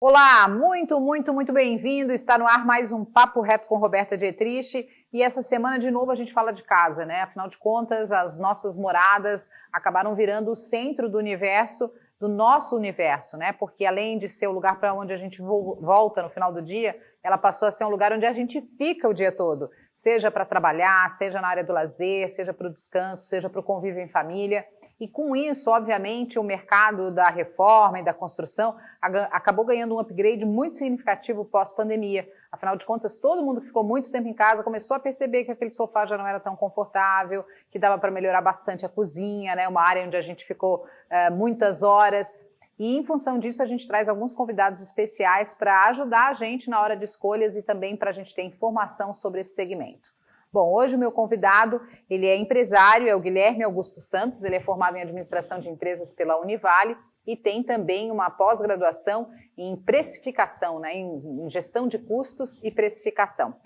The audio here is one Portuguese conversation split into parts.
Olá, muito bem-vindo. Está no ar mais um Papo Reto com Roberta Dietrich. E essa semana, de novo, a gente fala de casa, né? Afinal de contas, as nossas moradas acabaram virando o centro do universo, do nosso universo, né? Porque além de ser o lugar para onde a gente volta no final do dia, ela passou a ser um lugar onde a gente fica o dia todo. Seja para trabalhar, seja na área do lazer, seja para o descanso, seja para o convívio em família. E com isso, obviamente, o mercado da reforma e da construção acabou ganhando um upgrade muito significativo pós-pandemia. Afinal de contas, todo mundo que ficou muito tempo em casa começou a perceber que aquele sofá já não era tão confortável, que dava para melhorar bastante a cozinha, né? Uma área onde a gente ficou muitas horas. E em função disso, a gente traz alguns convidados especiais para ajudar a gente na hora de escolhas e também para a gente ter informação sobre esse segmento. Bom, hoje o meu convidado, ele é empresário, é o Guilherme Augusto Santos, ele é formado em administração de empresas pela Univale e tem também uma pós-graduação em precificação, né, em gestão de custos e precificação.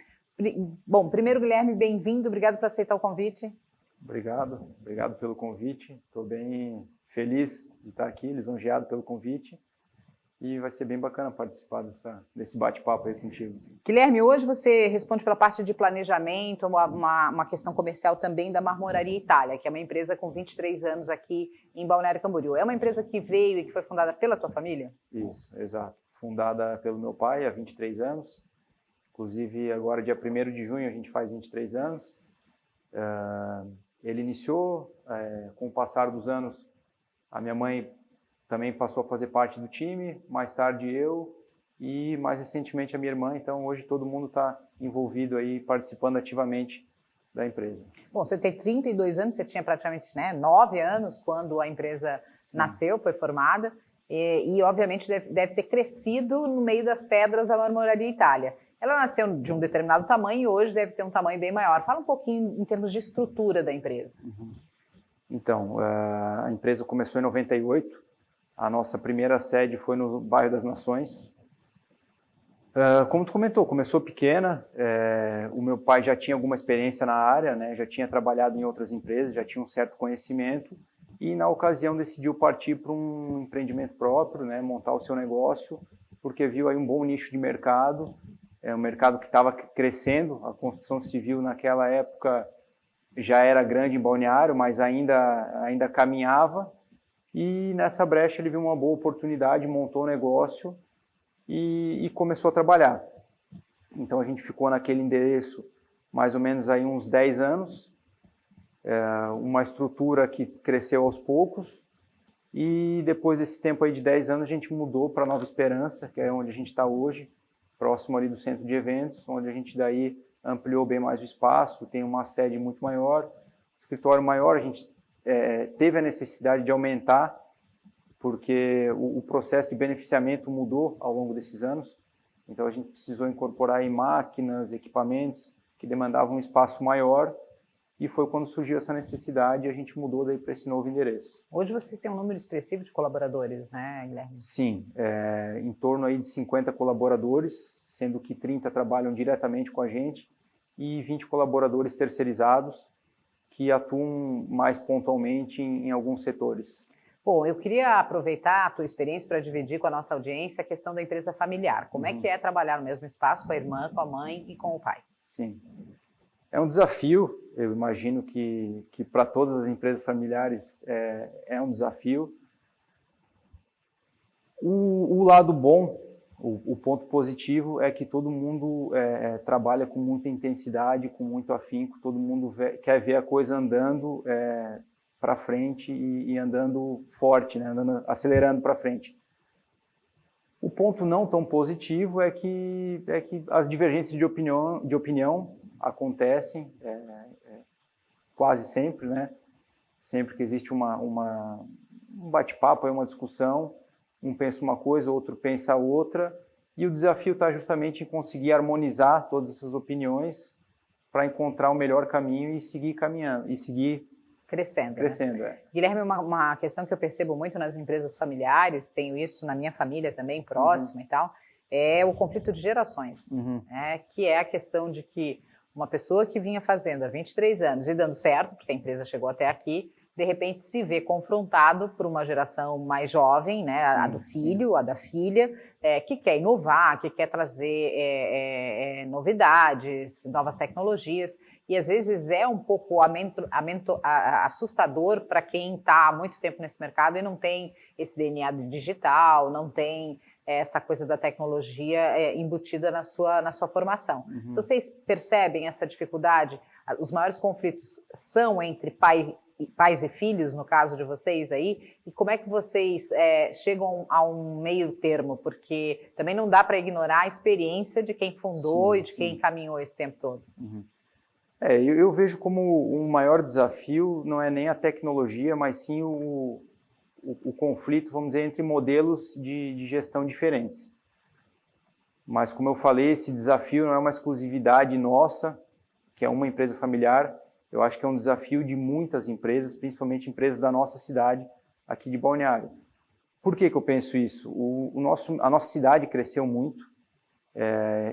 Bom, primeiro, Guilherme, bem-vindo, obrigado por aceitar o convite. Obrigado pelo convite, estou bem feliz de estar aqui, lisonjeado pelo convite. E vai ser bem bacana participar desse bate-papo aí contigo. Guilherme, hoje você responde pela parte de planejamento, uma questão comercial também da Marmoraria Itália, que é uma empresa com 23 anos aqui em Balneário Camboriú. É uma empresa que veio e que foi fundada pela tua família? Isso, exato. Fundada pelo meu pai há 23 anos. Inclusive, agora, dia 1º de junho, a gente faz 23 anos. Ele iniciou, com o passar dos anos, a minha mãe também passou a fazer parte do time, mais tarde eu e mais recentemente a minha irmã. Então hoje todo mundo está envolvido aí, participando ativamente da empresa. Bom, você tem 32 anos, você tinha praticamente 9 anos quando a empresa nasceu, foi formada e obviamente deve ter crescido no meio das pedras da Marmoraria Itália. Ela nasceu de um determinado tamanho e hoje deve ter um tamanho bem maior. Fala um pouquinho em termos de estrutura da empresa. Então, a empresa começou em 98. A nossa primeira sede foi no bairro das Nações. Como tu comentou, começou pequena. O meu pai já tinha alguma experiência na área, né? Já tinha trabalhado em outras empresas, já tinha um certo conhecimento e na ocasião decidiu partir para um empreendimento próprio, né? Montar o seu negócio, porque viu aí um bom nicho de mercado, um mercado que estava crescendo. A construção civil naquela época já era grande em Balneário, mas ainda caminhava. E nessa brecha ele viu uma boa oportunidade, montou o negócio e começou a trabalhar. Então a gente ficou naquele endereço mais ou menos aí uns 10 anos, uma estrutura que cresceu aos poucos e depois desse tempo aí de 10 anos a gente mudou para Nova Esperança, que é onde a gente está hoje, próximo ali do centro de eventos, onde a gente daí ampliou bem mais o espaço, tem uma sede muito maior, escritório maior. A gente teve a necessidade de aumentar, porque o processo de beneficiamento mudou ao longo desses anos. Então a gente precisou incorporar aí máquinas, equipamentos que demandavam um espaço maior, e foi quando surgiu essa necessidade e a gente mudou daí para esse novo endereço. Hoje vocês têm um número expressivo de colaboradores, né, Guilherme? Sim, em torno aí de 50 colaboradores, sendo que 30 trabalham diretamente com a gente e 20 colaboradores terceirizados, que atuam mais pontualmente em alguns setores. Bom, eu queria aproveitar a tua experiência para dividir com a nossa audiência a questão da empresa familiar. Como é que é trabalhar no mesmo espaço com a irmã, com a mãe e com o pai? Sim, é um desafio. Eu imagino que para todas as empresas familiares é um desafio. O lado bom, o ponto positivo é que todo mundo trabalha com muita intensidade, com muito afinco, todo mundo quer ver a coisa andando para frente e andando forte, né? Acelerando para frente. O ponto não tão positivo é que as divergências de opinião acontecem quase sempre, né? Sempre que existe um bate-papo, uma discussão, um pensa uma coisa, o outro pensa outra, e o desafio está justamente em conseguir harmonizar todas essas opiniões para encontrar o melhor caminho e seguir caminhando, e seguir crescendo. Né? Guilherme, uma questão que eu percebo muito nas empresas familiares, tenho isso na minha família também, próxima e tal, é o conflito de gerações, que é a questão de que uma pessoa que vinha fazendo há 23 anos e dando certo, porque a empresa chegou até aqui, de repente se vê confrontado por uma geração mais jovem, né, a do filho, a da filha, que quer inovar, que quer trazer novidades, novas tecnologias, e às vezes é um pouco assustador para quem está há muito tempo nesse mercado e não tem esse DNA digital, não tem essa coisa da tecnologia embutida na sua formação. Uhum. Vocês percebem essa dificuldade? Os maiores conflitos são entre pais e filhos, no caso de vocês aí, e como é que vocês chegam a um meio termo? Porque também não dá para ignorar a experiência de quem fundou e de quem caminhou esse tempo todo. Uhum. Eu vejo como um maior desafio não é nem a tecnologia, mas sim o conflito, vamos dizer, entre modelos de gestão diferentes. Mas, como eu falei, esse desafio não é uma exclusividade nossa, que é uma empresa familiar. Eu acho que é um desafio de muitas empresas, principalmente empresas da nossa cidade, aqui de Balneário. Por que eu penso isso? A nossa cidade cresceu muito,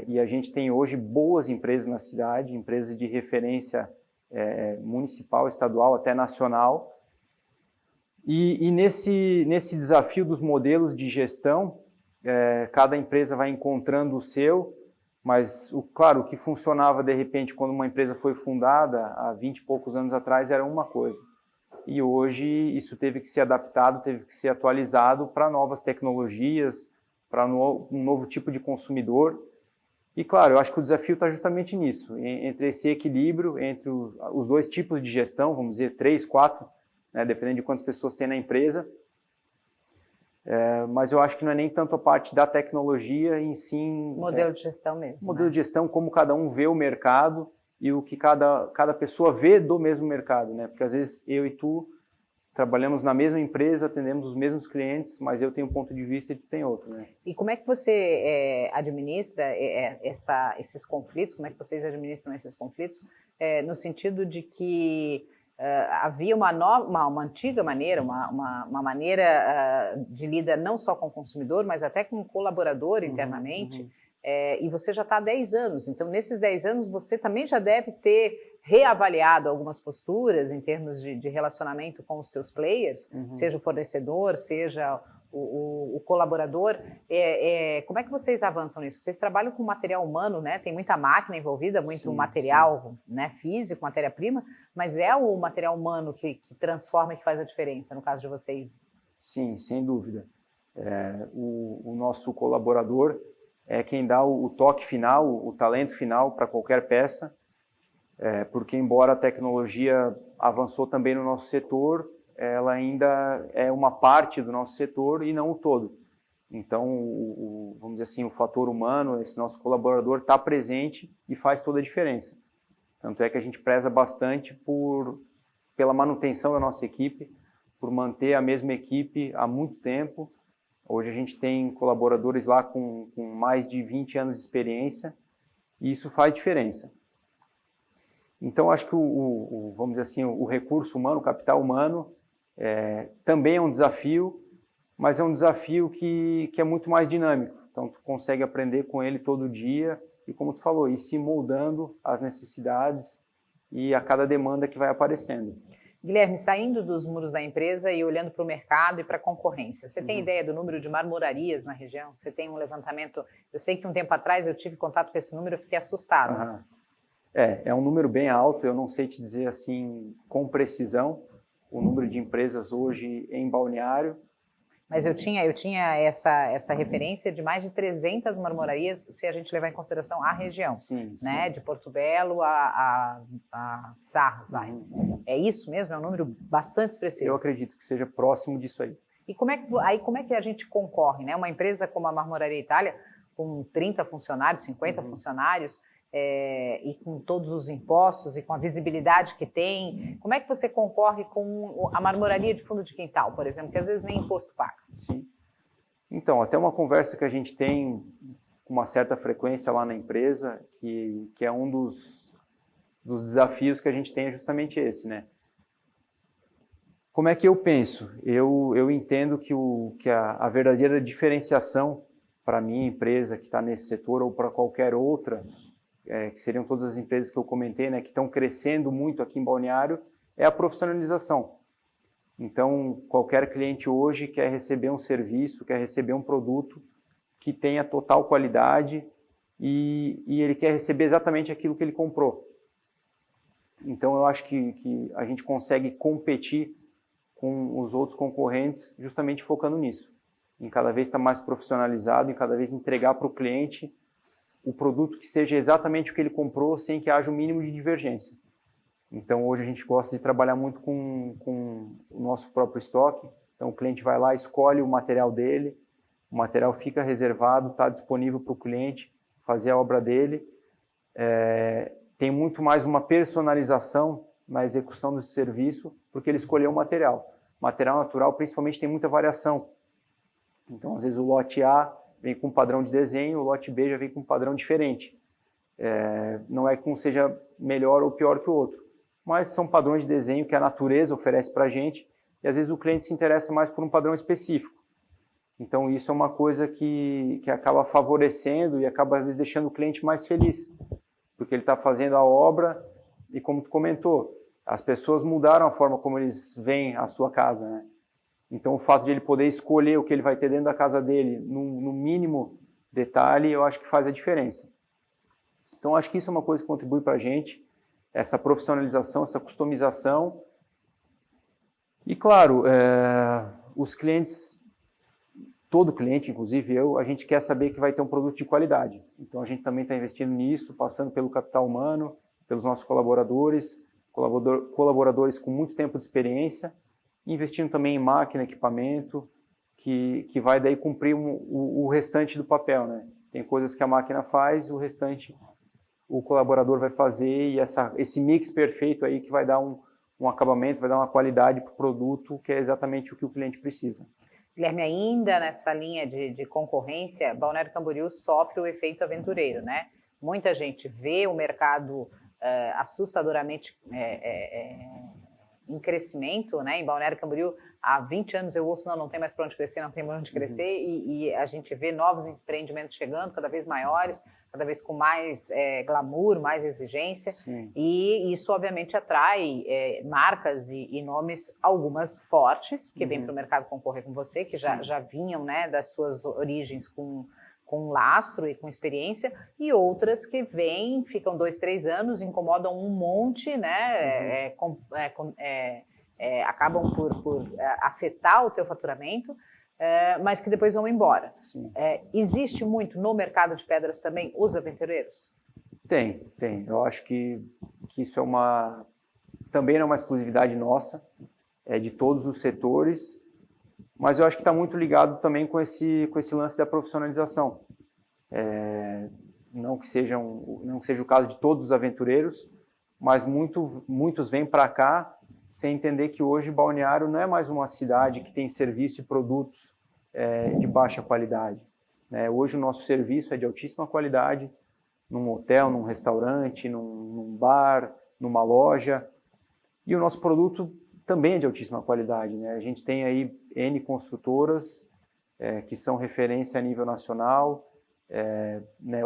e a gente tem hoje boas empresas na cidade, empresas de referência municipal, estadual, até nacional. E nesse desafio dos modelos de gestão, cada empresa vai encontrando o seu, mas, claro, o que funcionava de repente quando uma empresa foi fundada há 20 e poucos anos atrás era uma coisa. E hoje isso teve que ser adaptado, teve que ser atualizado para novas tecnologias, para um novo tipo de consumidor. E, claro, eu acho que o desafio está justamente nisso, entre esse equilíbrio, entre os dois tipos de gestão, vamos dizer, 3, 4, né, dependendo de quantas pessoas tem na empresa. Mas eu acho que não é nem tanto a parte da tecnologia, em sim... Modelo de gestão mesmo. Modelo de gestão, como cada um vê o mercado e o que cada pessoa vê do mesmo mercado, né? Porque às vezes eu e tu trabalhamos na mesma empresa, atendemos os mesmos clientes, mas eu tenho um ponto de vista e tu tem outro, né? E como é que você administra esses conflitos? Como é que vocês administram esses conflitos? No sentido de que havia uma antiga maneira, uma maneira de lidar não só com o consumidor, mas até com o colaborador internamente, e você já está há 10 anos, então nesses 10 anos você também já deve ter reavaliado algumas posturas em termos de relacionamento com os seus players, seja o fornecedor, seja o colaborador. Como é que vocês avançam nisso? Vocês trabalham com material humano, né? Tem muita máquina envolvida, muito material, né, físico, matéria-prima, mas é o material humano que transforma e que faz a diferença, no caso de vocês? Sim, sem dúvida. O nosso colaborador é quem dá o toque final, o talento final para qualquer peça, porque embora a tecnologia avançou também no nosso setor, ela ainda é uma parte do nosso setor e não o todo. Então, vamos dizer assim, o fator humano, esse nosso colaborador está presente e faz toda a diferença. Tanto é que a gente preza bastante pela manutenção da nossa equipe, por manter a mesma equipe há muito tempo. Hoje a gente tem colaboradores lá com mais de 20 anos de experiência e isso faz diferença. Então, acho que vamos dizer assim, o recurso humano, o capital humano, também é um desafio, mas é um desafio que é muito mais dinâmico. Então, tu consegue aprender com ele todo dia e, como tu falou, ir se moldando às necessidades e a cada demanda que vai aparecendo. Guilherme, saindo dos muros da empresa e olhando para o mercado e para a concorrência, você tem ideia do número de marmorarias na região? Você tem um levantamento? Eu sei que um tempo atrás eu tive contato com esse número e fiquei assustada. É um número bem alto, eu não sei te dizer assim com precisão o número de empresas hoje em Balneário. Mas eu tinha essa referência de mais de 300 marmorarias, se a gente levar em consideração a região, né? De Porto Belo a Sarras, vai. É isso mesmo? É um número bastante expressivo. Eu acredito que seja próximo disso aí. E como é que a gente concorre, né? Uma empresa como a Marmoraria Itália, com 30 funcionários, 50 funcionários, e com todos os impostos e com a visibilidade que tem, como é que você concorre com a marmoraria de fundo de quintal, por exemplo, que às vezes nem imposto paga? Sim. Então, até uma conversa que a gente tem com uma certa frequência lá na empresa, que é um dos desafios que a gente tem é justamente esse, né? Como é que eu penso? Eu entendo que a verdadeira diferenciação para a minha empresa que está nesse setor ou para qualquer outra, que seriam todas as empresas que eu comentei, né, que estão crescendo muito aqui em Balneário, é a profissionalização. Então, qualquer cliente hoje quer receber um serviço, quer receber um produto que tenha total qualidade e ele quer receber exatamente aquilo que ele comprou. Então, eu acho que a gente consegue competir com os outros concorrentes justamente focando nisso, em cada vez estar mais profissionalizado, em cada vez entregar para o cliente o produto que seja exatamente o que ele comprou, sem que haja o mínimo de divergência. Então, hoje a gente gosta de trabalhar muito com o nosso próprio estoque. Então, o cliente vai lá, escolhe o material dele, o material fica reservado, está disponível para o cliente fazer a obra dele. Tem muito mais uma personalização na execução do serviço, porque ele escolheu o material. Material natural, principalmente, tem muita variação. Então, às vezes, o lote A vem com um padrão de desenho, o lote B já vem com um padrão diferente. Não é que um seja melhor ou pior que o outro, mas são padrões de desenho que a natureza oferece para a gente, e às vezes o cliente se interessa mais por um padrão específico. Então, isso é uma coisa que acaba favorecendo e acaba, às vezes, deixando o cliente mais feliz, porque ele está fazendo a obra e, como tu comentou, as pessoas mudaram a forma como eles veem a sua casa, né? Então, o fato de ele poder escolher o que ele vai ter dentro da casa dele, no mínimo detalhe, eu acho que faz a diferença. Então, acho que isso é uma coisa que contribui para a gente, essa profissionalização, essa customização. E, claro, os clientes, todo cliente, inclusive eu, a gente quer saber que vai ter um produto de qualidade. Então, a gente também está investindo nisso, passando pelo capital humano, pelos nossos colaboradores com muito tempo de experiência, investindo também em máquina, equipamento, que vai daí cumprir o restante do papel, né? Tem coisas que a máquina faz, o restante o colaborador vai fazer, e esse mix perfeito aí que vai dar um acabamento, vai dar uma qualidade para o produto, que é exatamente o que o cliente precisa. Guilherme, ainda nessa linha de concorrência, Balneário Camboriú sofre o efeito aventureiro, né? Muita gente vê o mercado assustadoramente em crescimento, né? Em Balneário Camboriú, há 20 anos eu ouço, não tem mais para onde crescer, não tem para onde crescer, e a gente vê novos empreendimentos chegando, cada vez maiores, cada vez com mais glamour, mais exigência. Sim. E isso obviamente atrai marcas e nomes, algumas fortes, que vêm para o mercado concorrer com você, que já vinham, né, das suas origens com lastro e com experiência, e outras que vêm, ficam 2, 3 anos, incomodam um monte, né, acabam por afetar o teu faturamento, mas que depois vão embora. Existe muito no mercado de pedras também os aventureiros? Tem. Eu acho que isso também não é uma exclusividade nossa, é de todos os setores, mas eu acho que está muito ligado também com esse lance da profissionalização. Não que seja o caso de todos os aventureiros, mas muitos vêm para cá sem entender que hoje Balneário não é mais uma cidade que tem serviço e produtos de baixa qualidade. Hoje o nosso serviço é de altíssima qualidade, num hotel, num restaurante, num bar, numa loja, e o nosso produto também é de altíssima qualidade, né? A gente tem aí N construtoras que são referência a nível nacional,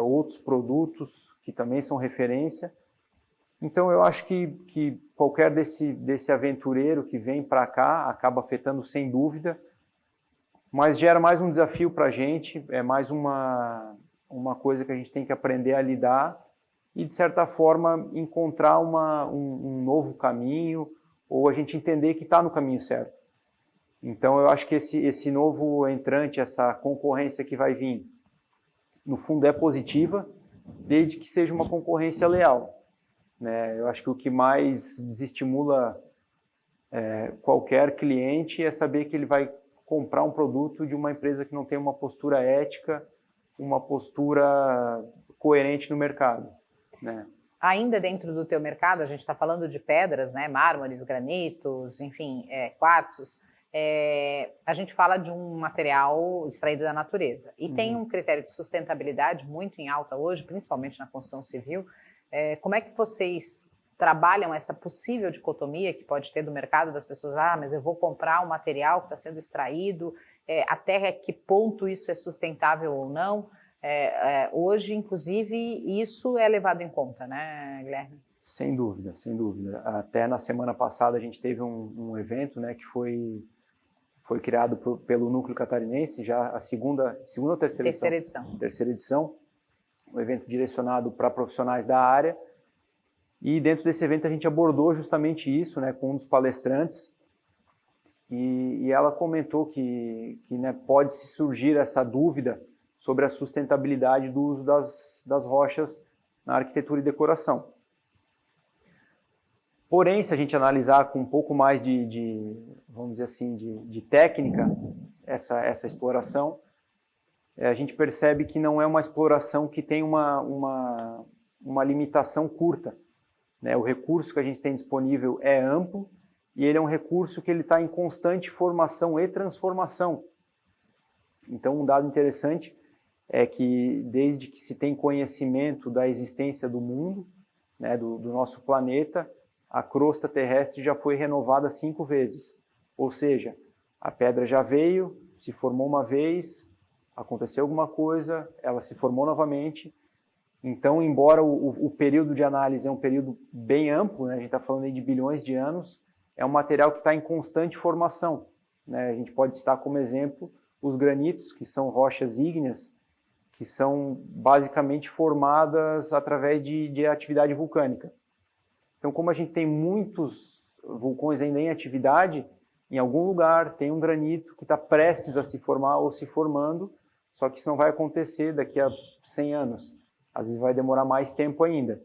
outros produtos que também são referência. Então, eu acho que qualquer desse aventureiro que vem para cá acaba afetando sem dúvida, mas gera mais um desafio para a gente, é mais uma coisa que a gente tem que aprender a lidar e, de certa forma, encontrar um novo caminho, ou a gente entender que está no caminho certo. Então, eu acho que esse novo entrante, essa concorrência que vai vir, no fundo é positiva, desde que seja uma concorrência leal. Eu acho que o que mais desestimula qualquer cliente é saber que ele vai comprar um produto de uma empresa que não tem uma postura ética, uma postura coerente no mercado, né? Ainda dentro do teu mercado, a gente está falando de pedras, né, mármores, granitos, enfim, quartzos, a gente fala de um material extraído da natureza. E tem um critério de sustentabilidade muito em alta hoje, principalmente na construção civil. Como é que vocês trabalham essa possível dicotomia que pode ter do mercado das pessoas? Mas eu vou comprar um material que está sendo extraído, até que ponto isso é sustentável ou não? Hoje, inclusive, isso é levado em conta, né, Guilherme? Sem dúvida, sem dúvida. Até na semana passada a gente teve um evento, né, que foi criado pelo Núcleo Catarinense, já a segunda ou terceira edição? Terceira edição. Um evento direcionado para profissionais da área. E dentro desse evento a gente abordou justamente isso, né, com um dos palestrantes. E ela comentou que né, pode-se surgir essa dúvida sobre a sustentabilidade do uso das rochas na arquitetura e decoração. Porém, se a gente analisar com um pouco mais vamos dizer assim, de técnica, essa exploração, a gente percebe que não é uma exploração que tem uma limitação curta, né? O recurso que a gente tem disponível é amplo e ele é um recurso que ele está em constante formação e transformação. Então, um dado interessante é que desde que se tem conhecimento da existência do mundo, né, do nosso planeta, a crosta terrestre já foi renovada 5 vezes. Ou seja, a pedra já veio, se formou uma vez, aconteceu alguma coisa, ela se formou novamente. Então, embora o período de análise é um período bem amplo, né, a gente está falando aí de bilhões de anos, é um material que está em constante formação, né? A gente pode citar como exemplo os granitos, que são rochas ígneas, que são basicamente formadas através de atividade vulcânica. Então, como a gente tem muitos vulcões ainda em atividade, em algum lugar tem um granito que está prestes a se formar ou se formando, só que isso não vai acontecer daqui a 100 anos. Às vezes vai demorar mais tempo ainda,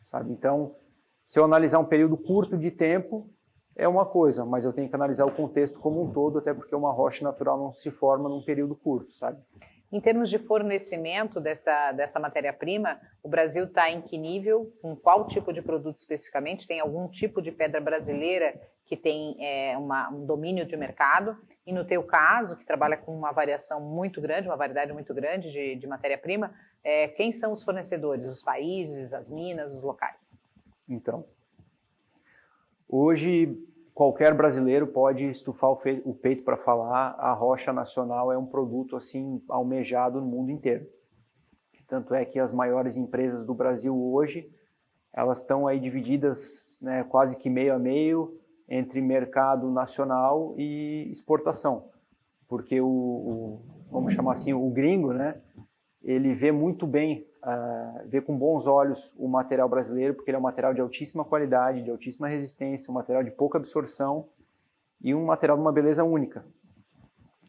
sabe? Então, se eu analisar um período curto de tempo, é uma coisa, mas eu tenho que analisar o contexto como um todo, até porque uma rocha natural não se forma num período curto, sabe? Em termos de fornecimento dessa matéria-prima, o Brasil está em que nível? Com qual tipo de produto especificamente? Tem algum tipo de pedra brasileira que tem um domínio de mercado? E no teu caso, que trabalha com uma variação muito grande, uma variedade muito grande de matéria-prima, quem são os fornecedores? Os países, as minas, os locais? Então, hoje qualquer brasileiro pode estufar o peito para falar, a rocha nacional é um produto assim almejado no mundo inteiro. Tanto é que as maiores empresas do Brasil hoje, elas estão aí divididas, né, quase que meio a meio entre mercado nacional e exportação. Porque vamos chamar assim, o gringo, né, ele vê muito bem, vê com bons olhos o material brasileiro, porque ele é um material de altíssima qualidade, de altíssima resistência, um material de pouca absorção e um material de uma beleza única.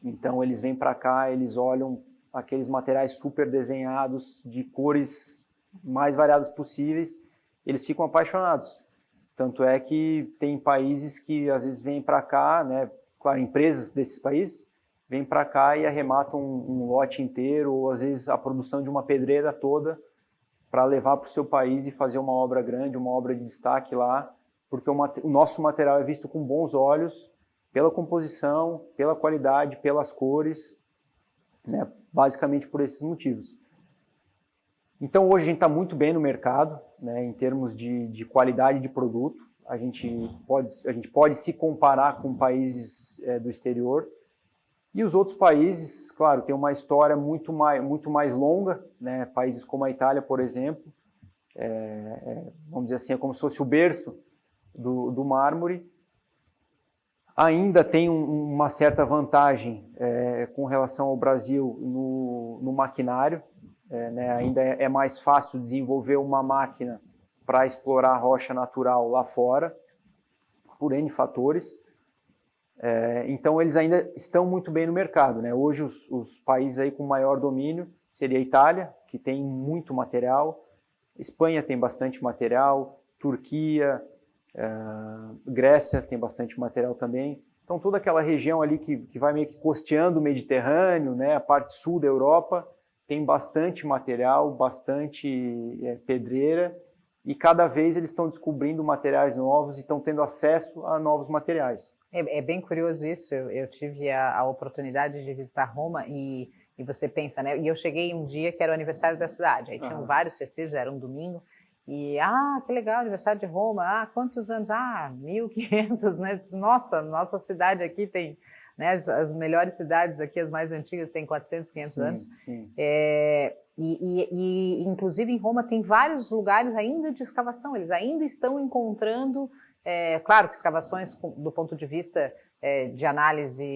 Então eles vêm para cá, eles olham aqueles materiais super desenhados, de cores mais variadas possíveis, eles ficam apaixonados. Tanto é que tem países que às vezes vêm para cá, né, claro, empresas desses países, vêm para cá e arrematam um lote inteiro, ou às vezes a produção de uma pedreira toda, para levar para o seu país e fazer uma obra grande, uma obra de destaque lá, porque o nosso material é visto com bons olhos, pela composição, pela qualidade, pelas cores, né, basicamente por esses motivos. Então hoje a gente está muito bem no mercado, né, em termos de qualidade de produto, a gente pode se comparar com países do exterior. E os outros países, claro, têm uma história muito mais longa, né? Países como a Itália, por exemplo, vamos dizer assim, é como se fosse o berço do mármore. Ainda tem uma certa vantagem com relação ao Brasil no maquinário, né? Ainda é mais fácil desenvolver uma máquina para explorar a rocha natural lá fora, por N fatores. Então eles ainda estão muito bem no mercado, né? Hoje os países aí com maior domínio seria a Itália, que tem muito material, Espanha tem bastante material, Turquia, Grécia tem bastante material também. Então toda aquela região ali que vai meio que costeando o Mediterrâneo, né? A parte sul da Europa tem bastante material, bastante pedreira, e cada vez eles estão descobrindo materiais novos e estão tendo acesso a novos materiais. É bem curioso isso, eu tive a oportunidade de visitar Roma e você pensa, né? E eu cheguei um dia que era o aniversário da cidade, aí tinham vários festejos, era um domingo, e que legal, aniversário de Roma, quantos anos? 1500, né? Nossa cidade aqui tem, né, as melhores cidades aqui, as mais antigas, tem 400, 500 anos. Sim. Inclusive, em Roma tem vários lugares ainda de escavação, eles ainda estão encontrando, claro que escavações do ponto de vista de análise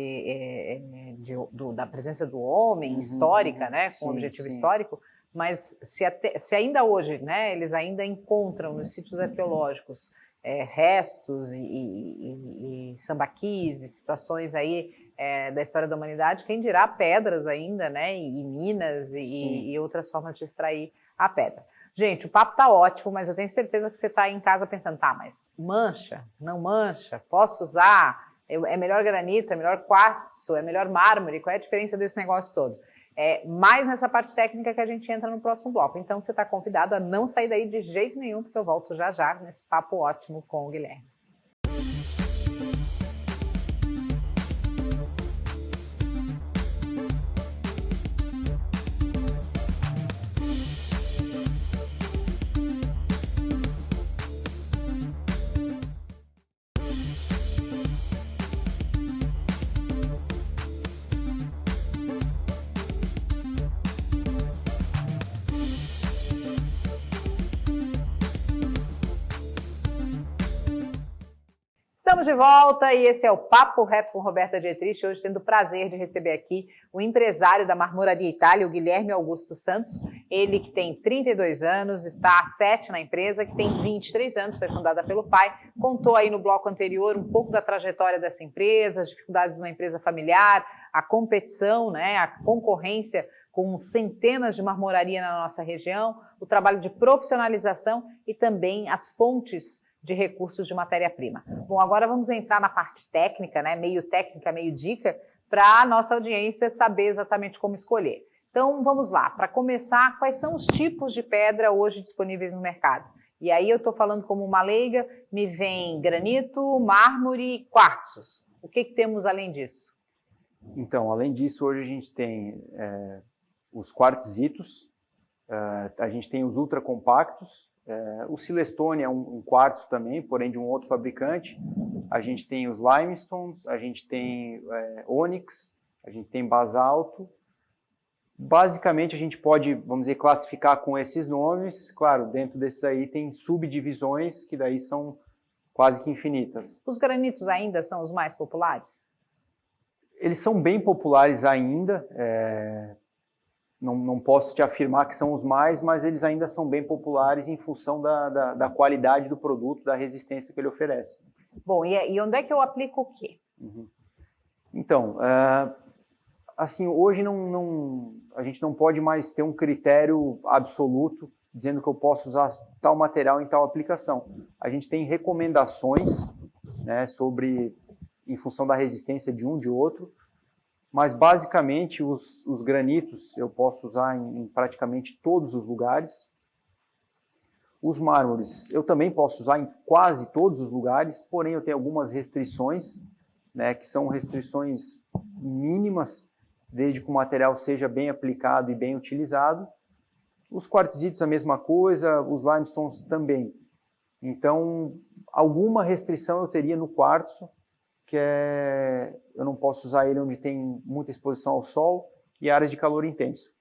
da presença do homem, histórica, né, com objetivo histórico, mas se ainda hoje, né, eles ainda encontram nos sítios arqueológicos restos e sambaquis, e situações aí da história da humanidade, quem dirá pedras ainda, né, e minas e outras formas de extrair a pedra. Gente, o papo tá ótimo, mas eu tenho certeza que você tá aí em casa pensando, tá, mas mancha, não mancha, posso usar, é melhor granito, é melhor quartzo, é melhor mármore, qual é a diferença desse negócio todo? Mais nessa parte técnica que a gente entra no próximo bloco. Então você está convidado a não sair daí de jeito nenhum, porque eu volto já já nesse papo ótimo com o Guilherme. Estamos de volta e esse é o Papo Reto com Roberta Dietrich, hoje tendo o prazer de receber aqui o empresário da Marmoraria Itália, o Guilherme Augusto Santos, ele que tem 32 anos, está há 7 na empresa, que tem 23 anos, foi fundada pelo pai, contou aí no bloco anterior um pouco da trajetória dessa empresa, as dificuldades de uma empresa familiar, a competição, né, a concorrência com centenas de marmoraria na nossa região, o trabalho de profissionalização e também as fontes de recursos de matéria-prima. Bom, agora vamos entrar na parte técnica, né? Meio técnica, meio dica, para a nossa audiência saber exatamente como escolher. Então, vamos lá. Para começar, quais são os tipos de pedra hoje disponíveis no mercado? E aí eu estou falando como uma leiga, me vem granito, mármore e quartzos. O que temos além disso? Então, além disso, hoje a gente tem os quartzitos, a gente tem os ultracompactos, o Silestone é um quartzo também, porém de um outro fabricante. A gente tem os limestones, a gente tem ônix, a gente tem basalto. Basicamente a gente pode, vamos dizer, classificar com esses nomes. Claro, dentro desses aí tem subdivisões que daí são quase que infinitas. Os granitos ainda são os mais populares? Eles são bem populares ainda. Não posso te afirmar que são os mais, mas eles ainda são bem populares em função da qualidade do produto, da resistência que ele oferece. Bom, e onde é que eu aplico o quê? Então, assim, hoje a gente não pode mais ter um critério absoluto dizendo que eu posso usar tal material em tal aplicação. A gente tem recomendações, né, em função da resistência de um de outro, mas basicamente os granitos eu posso usar em praticamente todos os lugares. Os mármores eu também posso usar em quase todos os lugares, porém eu tenho algumas restrições, né, que são restrições mínimas, desde que o material seja bem aplicado e bem utilizado. Os quartzitos a mesma coisa, os limestones também. Então, alguma restrição eu teria no quartzo, que eu não posso usar ele onde tem muita exposição ao sol e áreas de calor intenso.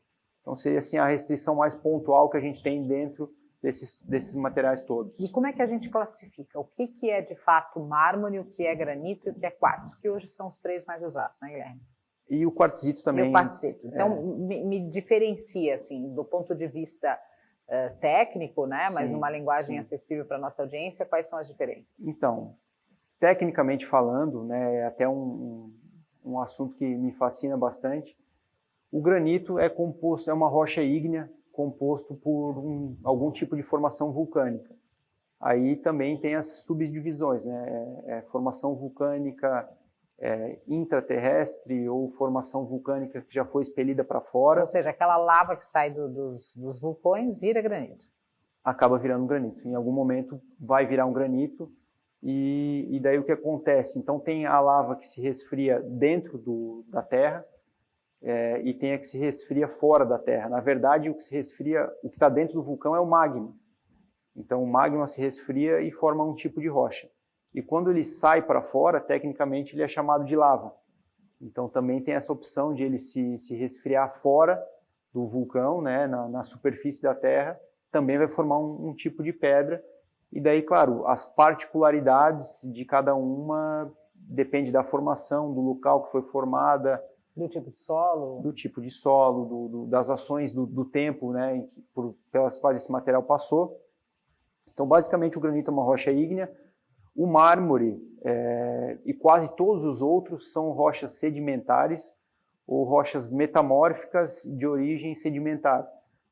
Então seria assim a restrição mais pontual que a gente tem dentro desses materiais todos. E como é que a gente classifica? O que é de fato mármore, o que é granito e o que é quartzo? Que hoje são os 3 mais usados, né, Guilherme? E o quartzito também. E o quartzito. Então me diferencia, assim, do ponto de vista técnico, né, mas numa linguagem acessível para a nossa audiência, quais são as diferenças? Então, tecnicamente falando, né, é até um assunto que me fascina bastante. O granito é uma rocha ígnea composto por algum tipo de formação vulcânica. Aí também tem as subdivisões, né, formação vulcânica intraterrestre ou formação vulcânica que já foi expelida para fora. Ou seja, aquela lava que sai dos vulcões vira granito. Acaba virando um granito. Em algum momento vai virar um granito. E daí o que acontece? Então tem a lava que se resfria dentro da Terra e tem a que se resfria fora da Terra. Na verdade, o que está dentro do vulcão é o magma. Então o magma se resfria e forma um tipo de rocha. E quando ele sai para fora, tecnicamente ele é chamado de lava. Então também tem essa opção de ele se resfriar fora do vulcão, né, na superfície da Terra, também vai formar um tipo de pedra. E daí, claro, as particularidades de cada uma depende da formação, do local que foi formada, do tipo de solo, das ações do tempo, né, pelas quais esse material passou. Então, basicamente, o granito é uma rocha ígnea. O mármore e quase todos os outros são rochas sedimentares ou rochas metamórficas de origem sedimentar.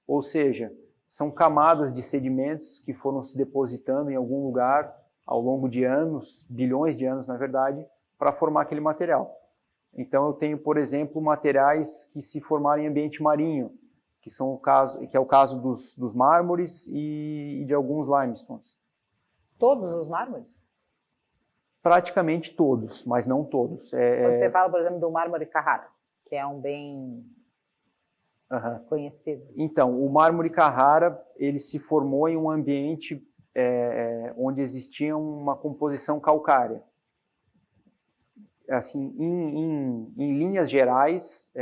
Ou seja, são camadas de sedimentos que foram se depositando em algum lugar ao longo de anos, bilhões de anos, na verdade, para formar aquele material. Então, eu tenho, por exemplo, materiais que se formaram em ambiente marinho, que é o caso dos mármores e de alguns limestones. Todos os mármores? Praticamente todos, mas não todos. Quando você fala, por exemplo, do mármore Carrara, que é um bem conhecido. Então, o mármore Carrara, ele se formou em um ambiente onde existia uma composição calcária. Assim, em linhas gerais,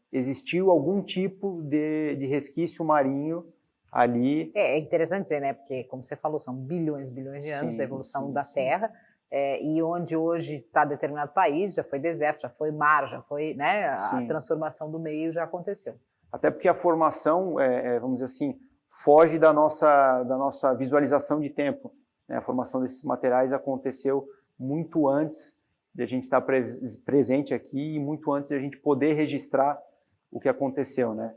existiu algum tipo de resquício marinho ali. É interessante dizer, né? Porque, como você falou, são bilhões de anos da evolução da Terra, e onde hoje está determinado país, já foi deserto, já foi mar, já foi, né? A transformação do meio já aconteceu. Até porque a formação, vamos dizer assim, foge da nossa visualização de tempo, né? A formação desses materiais aconteceu muito antes de a gente estar presente aqui e muito antes de a gente poder registrar o que aconteceu, né?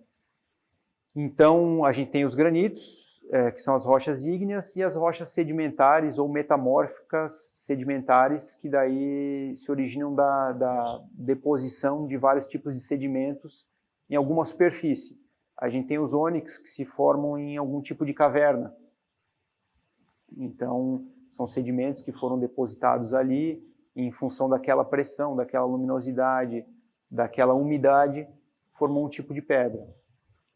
Então, a gente tem os granitos, que são as rochas ígneas, e as rochas sedimentares ou metamórficas sedimentares, que daí se originam da deposição de vários tipos de sedimentos em alguma superfície. A gente tem os ônix, que se formam em algum tipo de caverna. Então, são sedimentos que foram depositados ali em função daquela pressão, daquela luminosidade, daquela umidade, formou um tipo de pedra.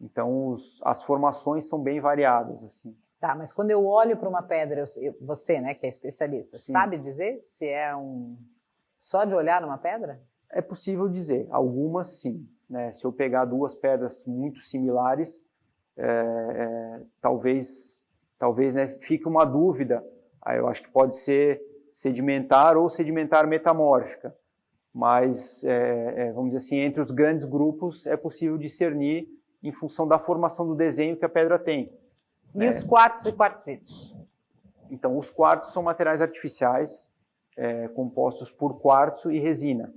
Então, as formações são bem variadas, assim. Tá, mas quando eu olho para uma pedra, você, né, que é especialista, sabe dizer se é só de olhar numa pedra? É possível dizer, algumas sim, né? Se eu pegar duas pedras muito similares, talvez, né, fique uma dúvida. Aí eu acho que pode ser sedimentar ou sedimentar metamórfica. Mas, vamos dizer assim, entre os grandes grupos é possível discernir em função da formação do desenho que a pedra tem. E os quartos e quartzitos? Então, os quartos são materiais artificiais compostos por quartzo e resina.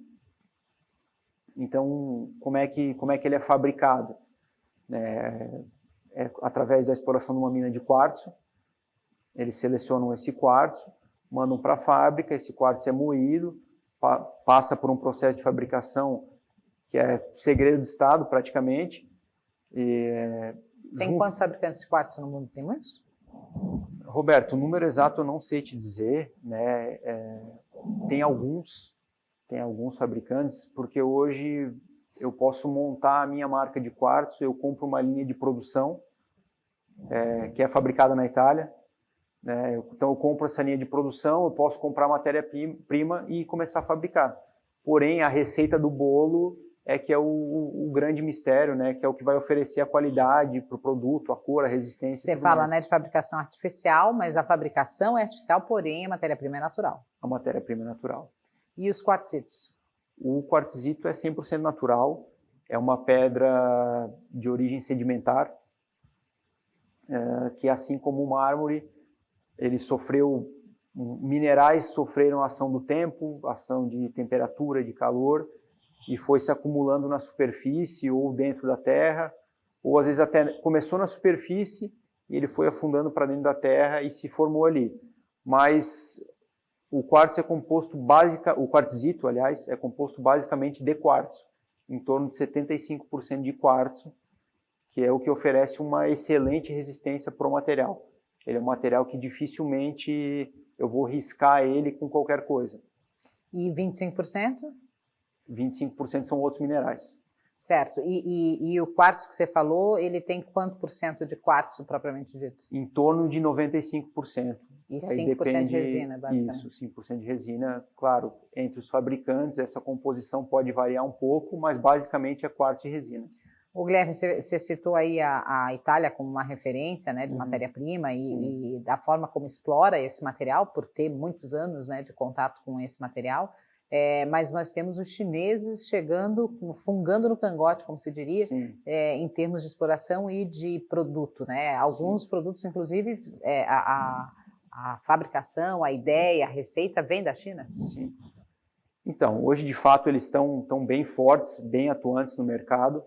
Então, como é que ele é fabricado? Através da exploração de uma mina de quartzo. Eles selecionam esse quartzo, mandam para a fábrica, esse quartzo é moído, passa por um processo de fabricação que é segredo de Estado, praticamente. Tem quantos fabricantes de quartzo no mundo? Tem muitos? Roberto, o número exato eu não sei te dizer, né? Tem alguns fabricantes, porque hoje eu posso montar a minha marca de quartzo, eu compro uma linha de produção que é fabricada na Itália, né? Então eu compro essa linha de produção, eu posso comprar matéria-prima e começar a fabricar. Porém, a receita do bolo que é o grande mistério, né? Que é o que vai oferecer a qualidade para o produto, a cor, a resistência. Você fala, né, de fabricação artificial, mas a fabricação é artificial, porém a matéria-prima é natural. A matéria-prima é natural. E os quartzitos? O quartzito é 100% natural, é uma pedra de origem sedimentar, que assim como o mármore, minerais sofreram a ação do tempo, ação de temperatura, de calor, e foi se acumulando na superfície ou dentro da terra, ou às vezes até começou na superfície e ele foi afundando para dentro da terra e se formou ali. Mas o quartzo o quartzito, aliás, é composto basicamente de quartzo, em torno de 75% de quartzo, que é o que oferece uma excelente resistência para o material. Ele é um material que dificilmente eu vou riscar ele com qualquer coisa. E 25%? 25% são outros minerais. Certo. E o quartzo que você falou, ele tem quanto por cento de quartzo propriamente dito? Em torno de 95%. E 5% de resina, basicamente. Isso, 5% de resina. Claro, entre os fabricantes, essa composição pode variar um pouco, mas basicamente é quartzo e resina. O Guilherme, você citou aí a Itália como uma referência, né, de matéria-prima e da forma como explora esse material, por ter muitos anos, né, de contato com esse material, mas nós temos os chineses chegando, fungando no cangote, como se diria, em termos de exploração e de produto, né? Alguns produtos, inclusive, a fabricação, a ideia, a receita vem da China? Sim. Então, hoje, de fato, eles estão bem fortes, bem atuantes no mercado.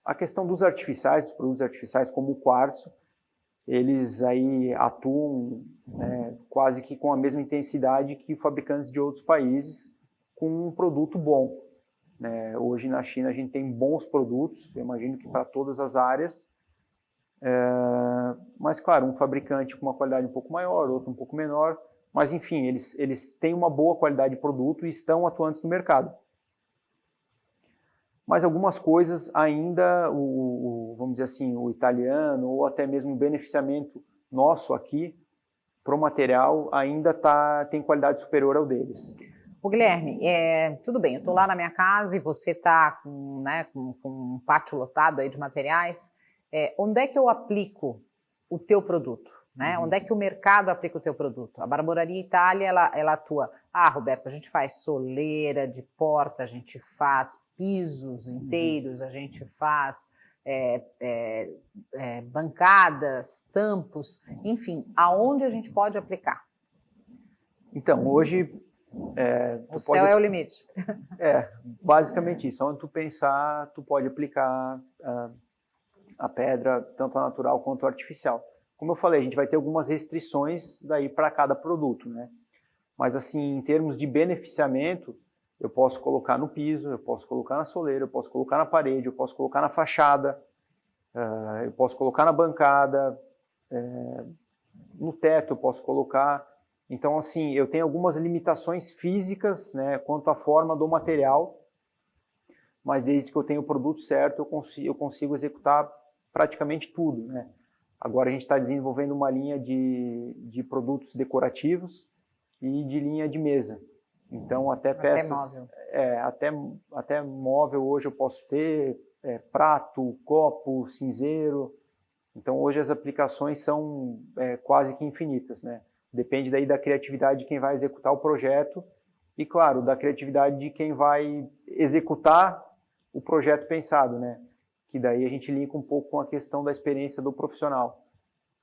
A questão dos artificiais, dos produtos artificiais, como o quartzo, eles aí atuam, né, quase que com a mesma intensidade que fabricantes de outros países, com um produto bom. Né? Hoje na China a gente tem bons produtos, eu imagino que para todas as áreas, mas claro, um fabricante com uma qualidade um pouco maior, outro um pouco menor, mas enfim, eles têm uma boa qualidade de produto e estão atuantes no mercado. Mas algumas coisas ainda, vamos dizer assim, o italiano ou até mesmo o beneficiamento nosso aqui para o material ainda tem qualidade superior ao deles. O Guilherme, tudo bem, eu estou lá na minha casa e você está com um pátio lotado aí de materiais. Onde é que eu aplico o teu produto? Né? Onde é que o mercado aplica o teu produto? A Barboraria Itália, ela atua. Roberto, a gente faz soleira de porta, a gente faz pisos inteiros, a gente faz bancadas, tampos, enfim, aonde a gente pode aplicar? Então, hoje... o céu é o limite. Basicamente isso. Onde tu pensar, tu pode aplicar a pedra, tanto a natural quanto a artificial. Como eu falei, a gente vai ter algumas restrições daí para cada produto, né? Mas assim, em termos de beneficiamento, eu posso colocar no piso, eu posso colocar na soleira, eu posso colocar na parede, eu posso colocar na fachada, eu posso colocar na bancada, no teto eu posso colocar. Então, assim, eu tenho algumas limitações físicas, né, quanto à forma do material, mas desde que eu tenha o produto certo, eu consigo executar praticamente tudo, né? Agora a gente está desenvolvendo uma linha de produtos decorativos e de linha de mesa. Então, até peças... Até móvel hoje eu posso ter, prato, copo, cinzeiro. Então, hoje as aplicações são quase que infinitas, né? Depende daí da criatividade de quem vai executar o projeto e, claro, da criatividade de quem vai executar o projeto pensado, né? Que daí a gente linka um pouco com a questão da experiência do profissional.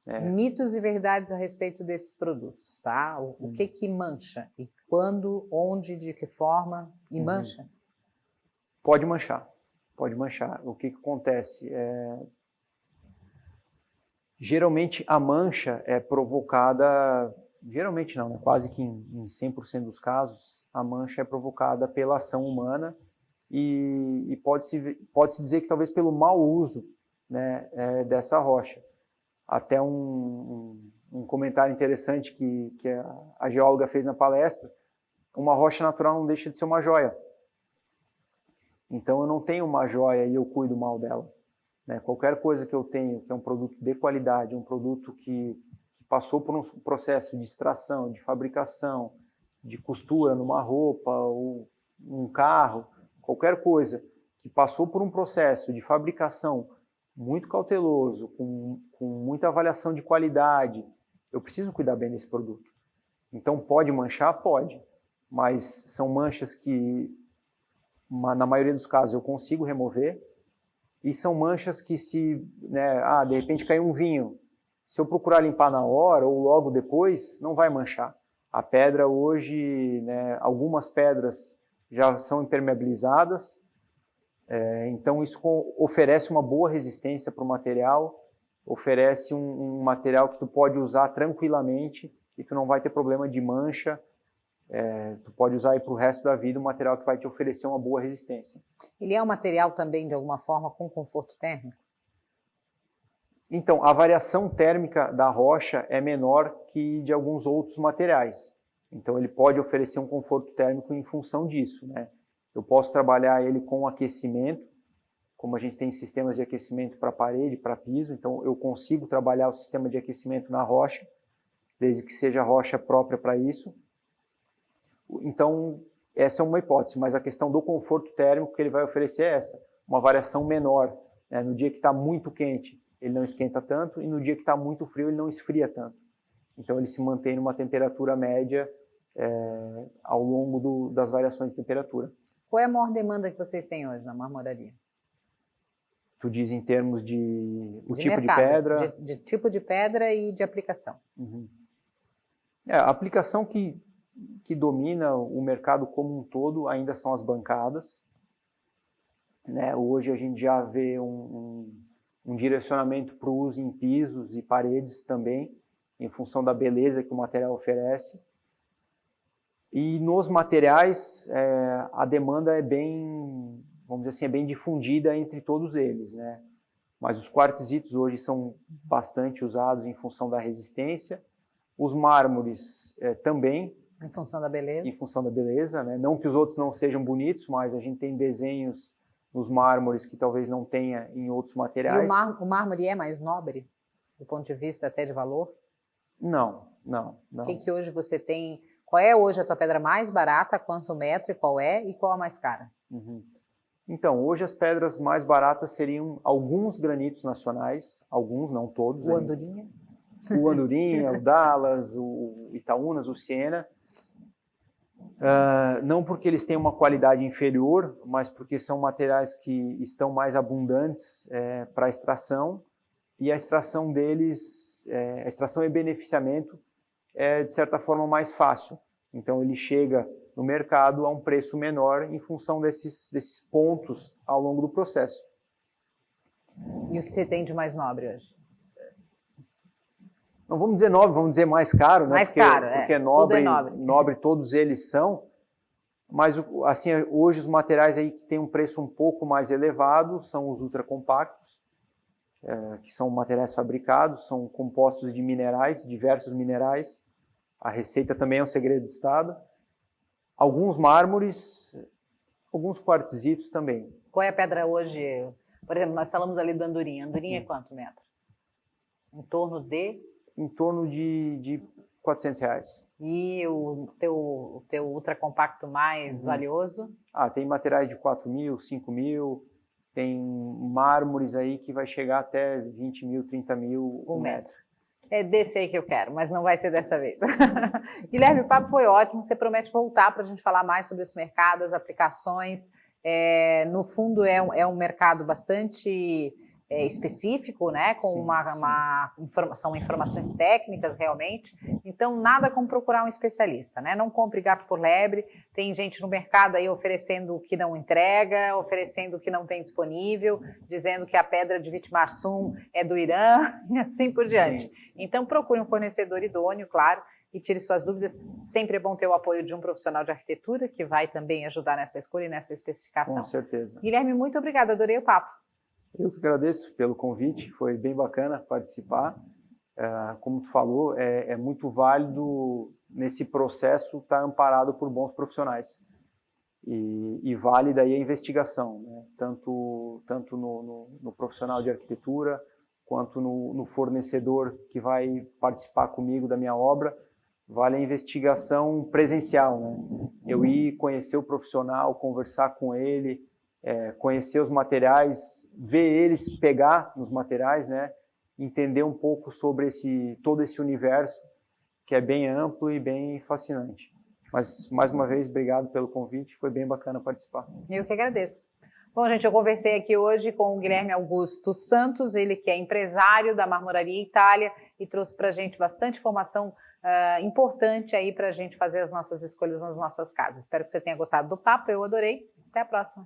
Mitos e verdades a respeito desses produtos, tá? O que mancha? E quando, onde, de que forma? E mancha? Pode manchar, pode manchar. O que acontece? Geralmente a mancha é provocada, geralmente não, né? Quase que em 100% dos casos, a mancha é provocada pela ação humana e pode-se dizer que talvez pelo mau uso, né, dessa rocha. Até um comentário interessante que a geóloga fez na palestra, uma rocha natural não deixa de ser uma joia. Então eu não tenho uma joia e eu cuido mal dela. Né? Qualquer coisa que eu tenho, que é um produto de qualidade, um produto que passou por um processo de extração, de fabricação, de costura numa roupa ou num carro, qualquer coisa que passou por um processo de fabricação muito cauteloso, com muita avaliação de qualidade, eu preciso cuidar bem desse produto. Então pode manchar? Pode, mas são manchas que, na maioria dos casos, eu consigo remover, e são manchas que de repente caiu um vinho, se eu procurar limpar na hora ou logo depois, não vai manchar. A pedra hoje, né, algumas pedras já são impermeabilizadas, então isso oferece uma boa resistência para o material, oferece um material que tu pode usar tranquilamente e tu não vai ter problema de mancha. Tu pode usar aí para o resto da vida um material que vai te oferecer uma boa resistência. Ele é um material também, de alguma forma, com conforto térmico? Então, a variação térmica da rocha é menor que de alguns outros materiais. Então, ele pode oferecer um conforto térmico em função disso, né? Eu posso trabalhar ele com aquecimento, como a gente tem sistemas de aquecimento para parede, para piso, então eu consigo trabalhar o sistema de aquecimento na rocha, desde que seja rocha própria para isso. Então, essa é uma hipótese, mas a questão do conforto térmico que ele vai oferecer é essa, uma variação menor, né? No dia que está muito quente, ele não esquenta tanto, e no dia que está muito frio, ele não esfria tanto. Então ele se mantém numa temperatura média ao longo das variações de temperatura. Qual é a maior demanda que vocês têm hoje na marmoraria? Tu diz em termos de De tipo mercado, de pedra? De tipo de pedra e de aplicação. Uhum. A aplicação que domina o mercado como um todo ainda são as bancadas, né? Hoje a gente já vê um direcionamento para o uso em pisos e paredes também, em função da beleza que o material oferece. E nos materiais, a demanda é bem, vamos dizer assim, é bem difundida entre todos eles, né? Mas os quartzitos hoje são bastante usados em função da resistência. Os mármores também. Em função da beleza. Em função da beleza, né? Não que os outros não sejam bonitos, mas a gente tem desenhos nos mármores que talvez não tenha em outros materiais. E o mármore é mais nobre, do ponto de vista até de valor? Não. O que hoje você tem? Qual é hoje a tua pedra mais barata? Quanto metro e qual a mais cara? Uhum. Então, hoje as pedras mais baratas seriam alguns granitos nacionais, alguns, não todos. O Andorinha? O Andorinha, o Dallas, o Itaúnas, o Siena. Não porque eles têm uma qualidade inferior, mas porque são materiais que estão mais abundantes para a extração, e a extração deles, a extração e beneficiamento é de certa forma mais fácil. Então ele chega no mercado a um preço menor em função desses pontos ao longo do processo. E o que você tem de mais nobre hoje? Não vamos dizer nobre, vamos dizer mais caro, né? Mais caro, porque nobre, nobre todos eles são, mas assim, hoje os materiais aí que têm um preço um pouco mais elevado são os ultracompactos, que são materiais fabricados, são compostos de minerais, diversos minerais. A receita também é um segredo de Estado. Alguns mármores, alguns quartzitos também. Qual é a pedra hoje? Por exemplo, nós falamos ali do Andorinha. Andorinha é quanto metro? Em torno de? Em torno de R$400. E o teu ultracompacto mais valioso? Tem materiais de 4 mil, 5 mil, tem mármores aí que vai chegar até 20 mil, 30 mil um metro. É desse aí que eu quero, mas não vai ser dessa vez. Guilherme, o papo foi ótimo. Você promete voltar para a gente falar mais sobre esse mercado, as aplicações. No fundo, é um mercado bastante específico, né? Com são informações técnicas realmente. Então, nada como procurar um especialista, né? Não compre gato por lebre. Tem gente no mercado aí oferecendo o que não entrega, oferecendo o que não tem disponível, dizendo que a pedra de Vitimarsum é do Irã e assim por diante. Sim. Então, procure um fornecedor idôneo, claro, e tire suas dúvidas. Sempre é bom ter o apoio de um profissional de arquitetura, que vai também ajudar nessa escolha e nessa especificação. Com certeza. Guilherme, muito obrigada, adorei o papo. Eu que agradeço pelo convite, foi bem bacana participar. Como tu falou, é muito válido nesse processo estar amparado por bons profissionais. E vale daí a investigação, né? Tanto no profissional de arquitetura, quanto no fornecedor que vai participar comigo da minha obra, vale a investigação presencial, né? Eu ir conhecer o profissional, conversar com ele, conhecer os materiais, ver eles pegar nos materiais, né? Entender um pouco sobre todo esse universo que é bem amplo e bem fascinante. Mas, mais uma vez, obrigado pelo convite, foi bem bacana participar. Eu que agradeço. Bom, gente, eu conversei aqui hoje com o Guilherme Augusto Santos, ele que é empresário da Marmoraria Itália e trouxe para a gente bastante informação importante aí para a gente fazer as nossas escolhas nas nossas casas. Espero que você tenha gostado do papo, eu adorei. Até a próxima.